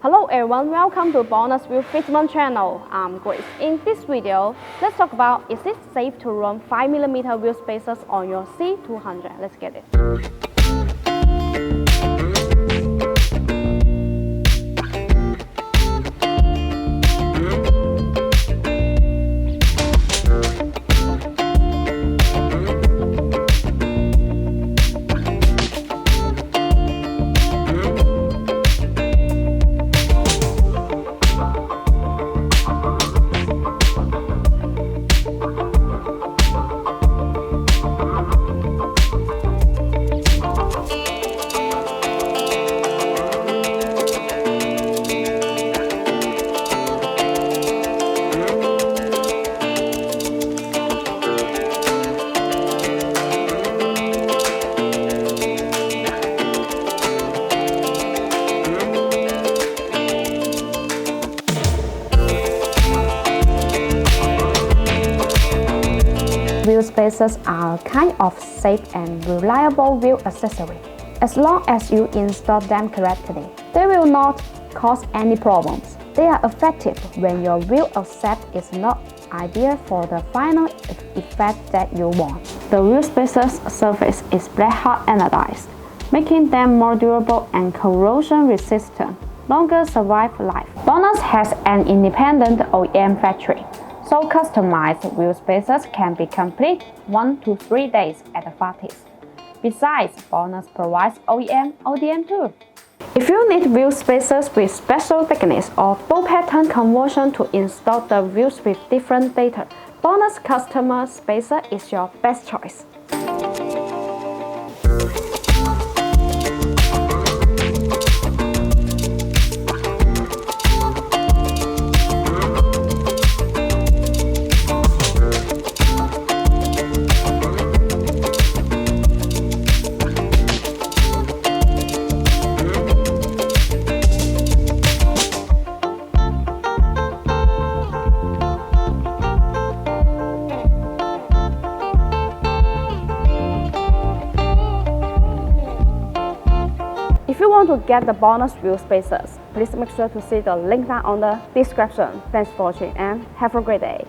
Hello everyone, welcome to BONOSS Wheel Fitment channel. I'm Grace. In this video, let's talk about is it safe to run 5mm wheel spacers on your C200. Let's get it. Wheel spacers are a kind of safe and reliable wheel accessory. As long as you install them correctly, they will not cause any problems. They are effective when your wheel offset is not ideal for the final effect that you want. The wheel spacer's surface is black hot anodized, making them more durable and corrosion resistant, longer survive life. BONOSS has an independent OEM factory, so customized wheel spacers can be complete 1 to 3 days at the farthest. Besides, BONOSS provides OEM ODM too. If you need wheel spacers with special thickness or full pattern conversion to install the wheels with different data, BONOSS customer spacer is your best choice. If you want to get the BONOSS wheel spacers, please make sure to see the link down on the description. Thanks for watching and have a great day.